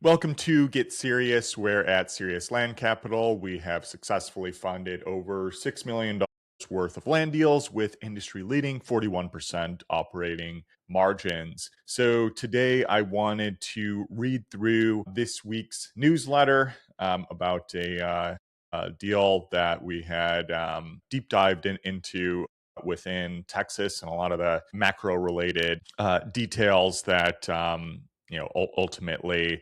Welcome to Get Serious, where at Serious Land Capital, we have successfully funded over $6 million worth of land deals with industry-leading 41% operating margins. So today I wanted to read through this week's newsletter about a deal that we had deep dived into within Texas and a lot of the macro-related details that ultimately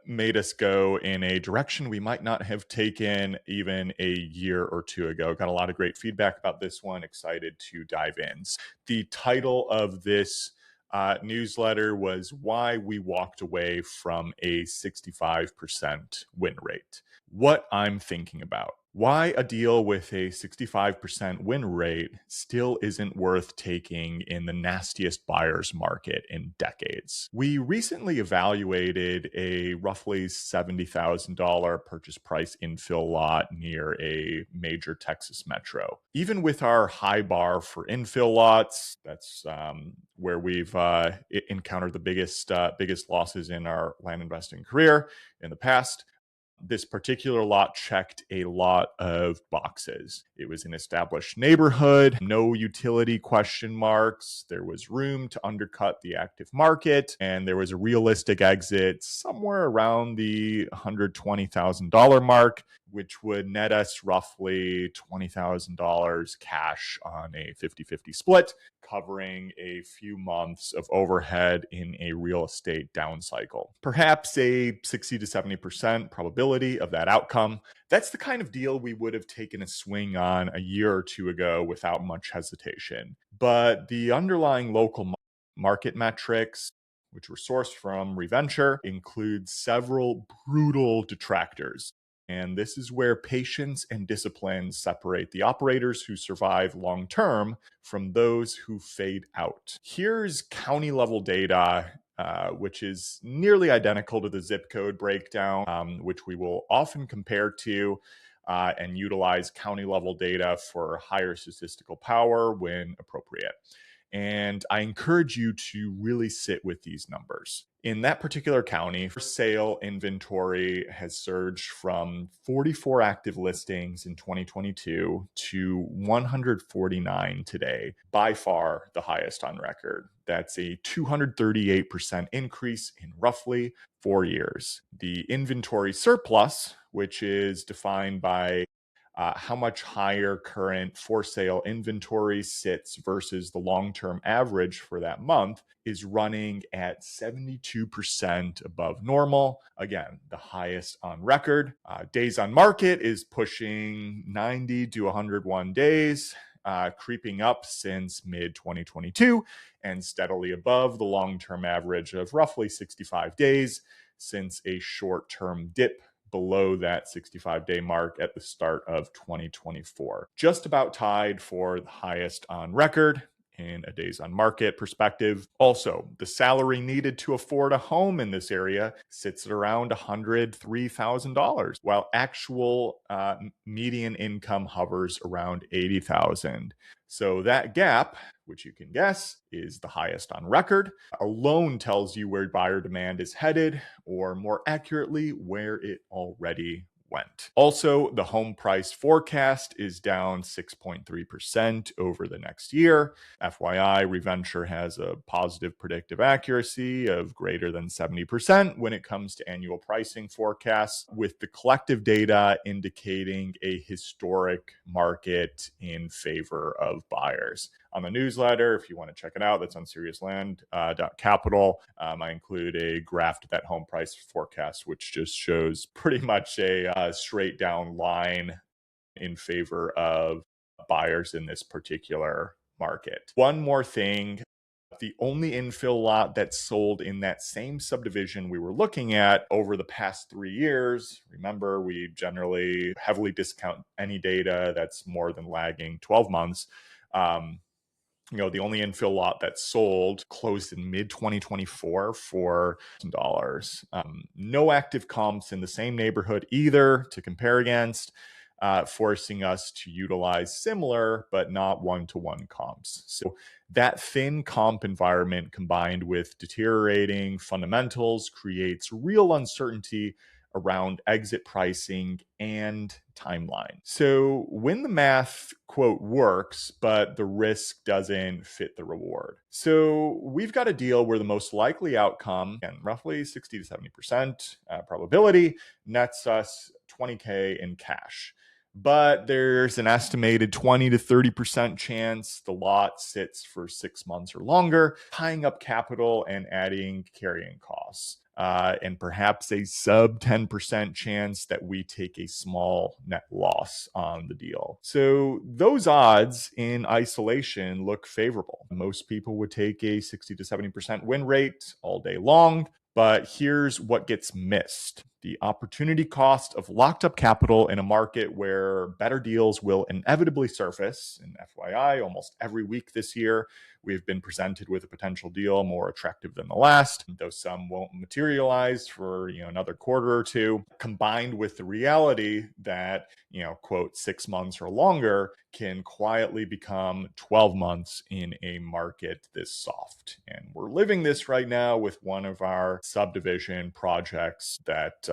made us go in a direction we might not have taken even a year or two ago. Got a lot of great feedback about this one. Excited to dive in. The title of this newsletter was Why We Walked Away from a 65% Win Rate. What I'm thinking about. Why a deal with a 65% win rate still isn't worth taking in the nastiest buyer's market in decades. We recently evaluated a roughly $70,000 purchase price infill lot near a major Texas metro. Even with our high bar for infill lots, that's where we've encountered the biggest losses in our land investing career in the past. This particular lot checked a lot of boxes. It was an established neighborhood, no utility question marks. There was room to undercut the active market, and there was a realistic exit somewhere around the $120,000 mark, which would net us roughly $20,000 cash on a 50-50 split, covering a few months of overhead in a real estate down cycle. Perhaps a 60 to 70% probability of that outcome. That's the kind of deal we would have taken a swing on a year or two ago without much hesitation. But the underlying local market metrics, which were sourced from Reventure, include several brutal detractors. And this is where patience and discipline separate the operators who survive long term from those who fade out. Here's county level data, which is nearly identical to the zip code breakdown, which we will often compare to and utilize county level data for higher statistical power when appropriate. And I encourage you to really sit with these numbers. In that particular county, for sale inventory has surged from 44 active listings in 2022 to 149 today, by far the highest on record. That's a 238% increase in roughly 4 years. The inventory surplus, which is defined by how much higher current for sale inventory sits versus the long-term average for that month, is running at 72% above normal. Again, the highest on record. Days on market is pushing 90 to 101 days. Creeping up since mid-2022 and steadily above the long-term average of roughly 65 days since a short-term dip below that 65-day mark at the start of 2024. Just about tied for the highest on record in a days on market perspective. Also, the salary needed to afford a home in this area sits at around $103,000, while actual median income hovers around $80,000. So that gap, which you can guess is the highest on record, alone tells you where buyer demand is headed, or more accurately, where it already went. Also, the home price forecast is down 6.3% over the next year. FYI, Reventure has a positive predictive accuracy of greater than 70% when it comes to annual pricing forecasts, with the collective data indicating a historic market in favor of buyers. On the newsletter, if you want to check it out, that's on seriousland.capital. I include a graph to that home price forecast, which just shows pretty much a straight down line in favor of buyers in this particular market. One more thing. The only infill lot that sold in that same subdivision we were looking at over the past 3 years, remember, we generally heavily discount any data that's more than lagging 12 months. The only infill lot that sold closed in mid-2024 for $1,000. No active comps in the same neighborhood either to compare against. forcing us to utilize similar but not one-to-one comps. So that thin comp environment combined with deteriorating fundamentals creates real uncertainty around exit pricing and timeline. So when the math, quote, works, but the risk doesn't fit the reward. So we've got a deal where the most likely outcome, and roughly 60 to 70% probability, nets us 20K in cash. But there's an estimated 20 to 30% chance the lot sits for 6 months or longer, tying up capital and adding carrying costs. And perhaps a sub 10% chance that we take a small net loss on the deal. So those odds in isolation look favorable. Most people would take a 60 to 70% win rate all day long. But here's what gets missed: the opportunity cost of locked up capital in a market where better deals will inevitably surface. And FYI, almost every week this year, we've been presented with a potential deal more attractive than the last, though some won't materialize for another quarter or two, combined with the reality that, quote, 6 months or longer can quietly become 12 months in a market this soft. And we're living this right now with one of our subdivision projects that,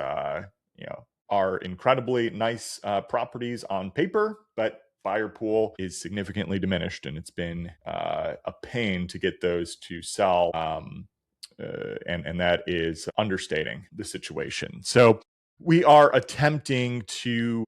are incredibly nice properties on paper, but buyer pool is significantly diminished, and it's been a pain to get those to sell. And that is understating the situation. So we are attempting to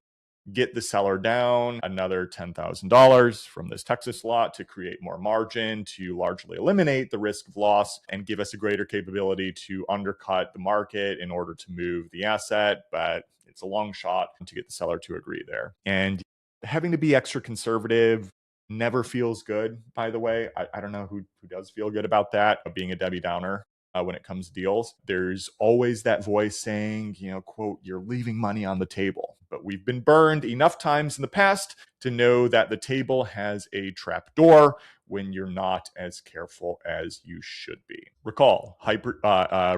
get the seller down another $10,000 from this Texas lot to create more margin, to largely eliminate the risk of loss and give us a greater capability to undercut the market in order to move the asset. But it's a long shot to get the seller to agree there. And having to be extra conservative never feels good, by the way. I don't know who does feel good about that, of being a Debbie Downer. When it comes to deals, there's always that voice saying, quote, you're leaving money on the table. But we've been burned enough times in the past to know that the table has a trap door when you're not as careful as you should be. Recall,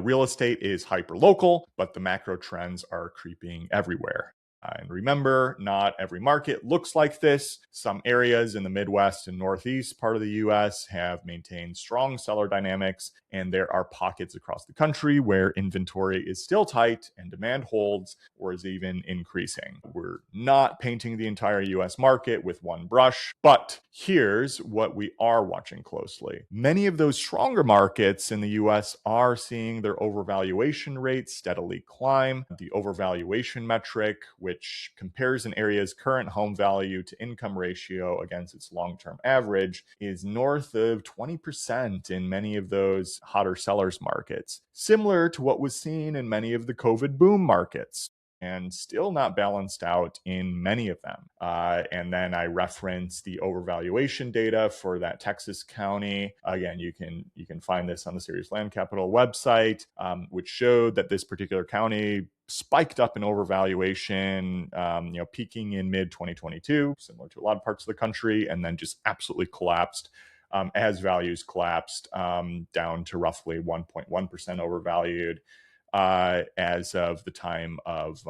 real estate is hyper local, but the macro trends are creeping everywhere. And remember, not every market looks like this. Some areas in the Midwest and Northeast part of the US have maintained strong seller dynamics, and there are pockets across the country where inventory is still tight and demand holds or is even increasing. We're not painting the entire US market with one brush, but here's what we are watching closely. Many of those stronger markets in the US are seeing their overvaluation rates steadily climb. The overvaluation metric, which compares an area's current home value to income ratio against its long-term average, is north of 20% in many of those hotter sellers markets, similar to what was seen in many of the COVID boom markets, and still not balanced out in many of them. And then I reference the overvaluation data for that Texas county. Again, you can find this on the Serious Land Capital website, which showed that this particular county spiked up in overvaluation, peaking in mid-2022, similar to a lot of parts of the country, and then just absolutely collapsed as values collapsed down to roughly 1.1% overvalued as of the time of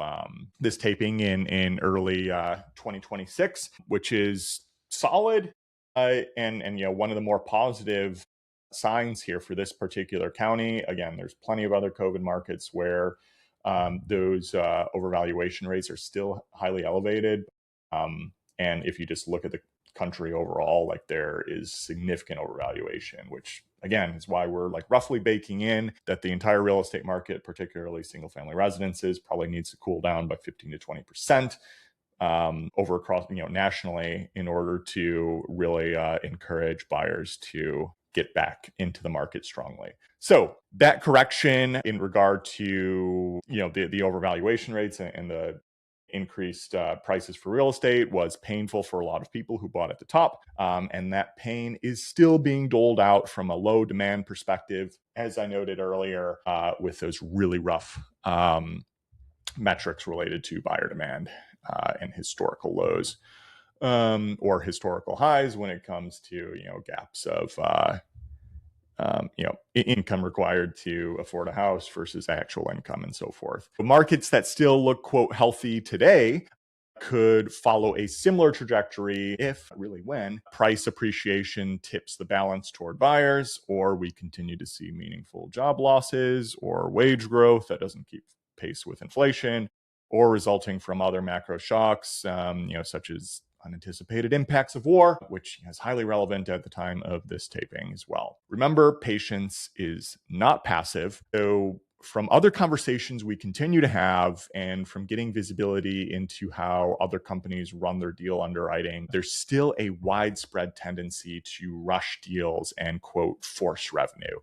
this taping in early 2026, which is solid. And one of the more positive signs here for this particular county. Again, there's plenty of other COVID markets where those overvaluation rates are still highly elevated. And if you just look at the country overall, like, there is significant overvaluation, which again is why we're like roughly baking in that the entire real estate market, particularly single family residences, probably needs to cool down by 15 to 20% over across nationally, in order to really encourage buyers to get back into the market strongly. So that correction in regard to the overvaluation rates and the increased prices for real estate was painful for a lot of people who bought at the top. And that pain is still being doled out from a low demand perspective, as I noted earlier, with those really rough metrics related to buyer demand and historical lows or historical highs when it comes to gaps of income required to afford a house versus actual income and so forth. The markets that still look, quote, healthy today could follow a similar trajectory if, really when, price appreciation tips the balance toward buyers, or we continue to see meaningful job losses or wage growth that doesn't keep pace with inflation, or resulting from other macro shocks, such as unanticipated impacts of war, which is highly relevant at the time of this taping as well. Remember, patience is not passive. So from other conversations we continue to have and from getting visibility into how other companies run their deal underwriting, there's still a widespread tendency to rush deals and, quote, force revenue.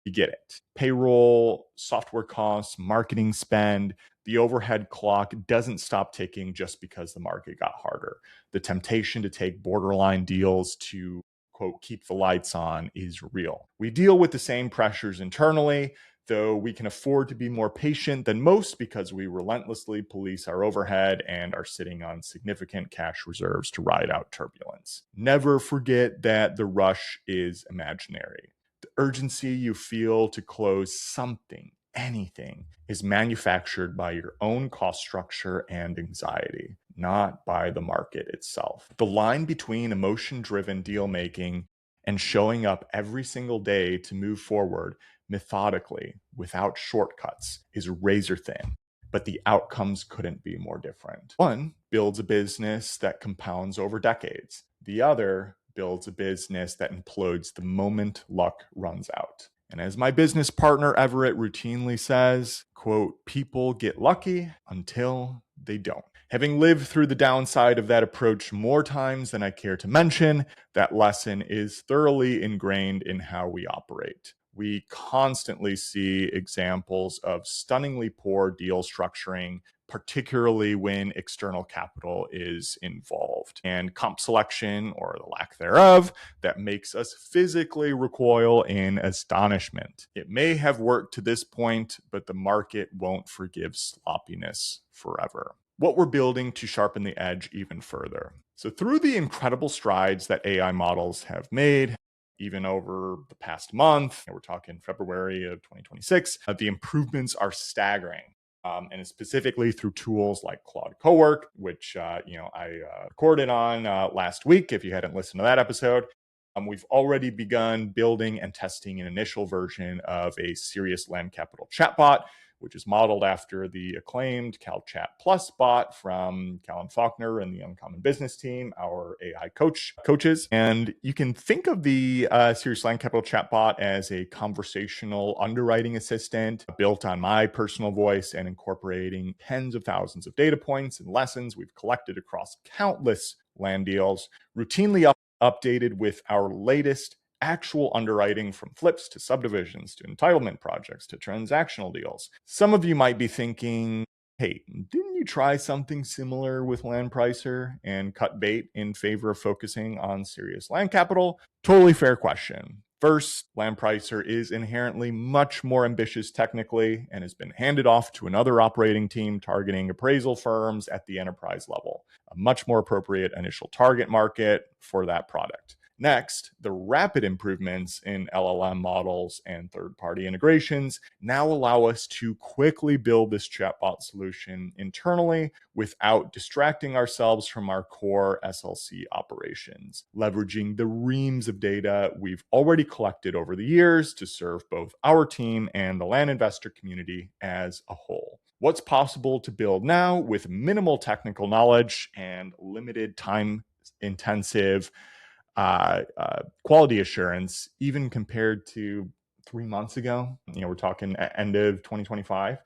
You get it. Payroll, software costs, marketing spend, the overhead clock doesn't stop ticking just because the market got harder. The temptation to take borderline deals to, quote, keep the lights on is real. We deal with the same pressures internally, though we can afford to be more patient than most because we relentlessly police our overhead and are sitting on significant cash reserves to ride out turbulence. Never forget that the rush is imaginary. The urgency you feel to close something, anything, is manufactured by your own cost structure and anxiety, not by the market itself. The line between emotion-driven deal making and showing up every single day to move forward methodically without shortcuts is razor thin, but the outcomes couldn't be more different. One builds a business that compounds over decades. The other builds a business that implodes the moment luck runs out. And as my business partner Everett routinely says, quote, people get lucky until they don't. Having lived through the downside of that approach more times than I care to mention, that lesson is thoroughly ingrained in how we operate. We constantly see examples of stunningly poor deal structuring, particularly when external capital is involved, and comp selection, or the lack thereof, that makes us physically recoil in astonishment. It may have worked to this point, but the market won't forgive sloppiness forever. What we're building to sharpen the edge even further. So through the incredible strides that AI models have made, even over the past month, we're talking February of 2026, the improvements are staggering. And specifically through tools like Claude Cowork, which I recorded on last week. If you hadn't listened to that episode, we've already begun building and testing an initial version of a serious land capital chatbot, which is modeled after the acclaimed CalChat Plus bot from Callan Faulkner and the Uncommon Business team, our AI coaches. And you can think of the Serious Land Capital chatbot as a conversational underwriting assistant built on my personal voice and incorporating tens of thousands of data points and lessons we've collected across countless land deals, routinely updated with our latest actual underwriting, from flips to subdivisions to entitlement projects to transactional deals. Some of you might be thinking, hey, didn't you try something similar with Land Pricer and cut bait in favor of focusing on serious land capital? Totally fair question. First, Land Pricer is inherently much more ambitious technically and has been handed off to another operating team targeting appraisal firms at the enterprise level, a much more appropriate initial target market for that product. Next, the rapid improvements in LLM models and third-party integrations now allow us to quickly build this chatbot solution internally without distracting ourselves from our core SLC operations, leveraging the reams of data we've already collected over the years to serve both our team and the land investor community as a whole. What's possible to build now with minimal technical knowledge and limited time-intensive quality assurance, even compared to 3 months ago, we're talking end of 2025,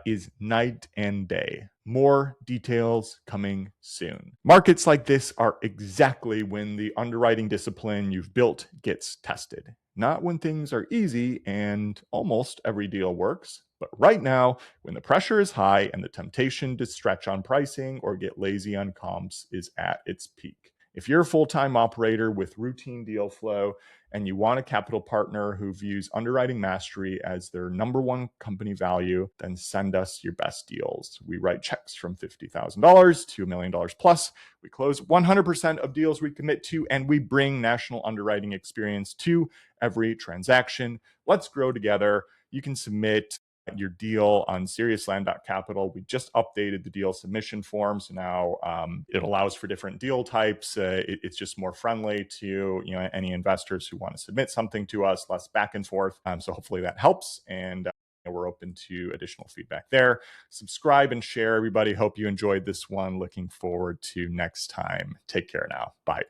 is night and day. More details coming soon. Markets like this are exactly when the underwriting discipline you've built gets tested. Not when things are easy and almost every deal works, but right now, when the pressure is high and the temptation to stretch on pricing or get lazy on comps is at its peak. If you're a full-time operator with routine deal flow and you want a capital partner who views underwriting mastery as their number one company value, then send us your best deals. We write checks from $50,000 to $1 million plus. We close 100% of deals we commit to, and we bring national underwriting experience to every transaction. Let's grow together. You can submit your deal on seriousland.capital. We just updated the deal submission form, so now it allows for different deal types. It's just more friendly to any investors who want to submit something to us, less back and forth. So hopefully that helps, and we're open to additional feedback there. Subscribe and share, everybody. Hope you enjoyed this one. Looking forward to next time. Take care now. Bye.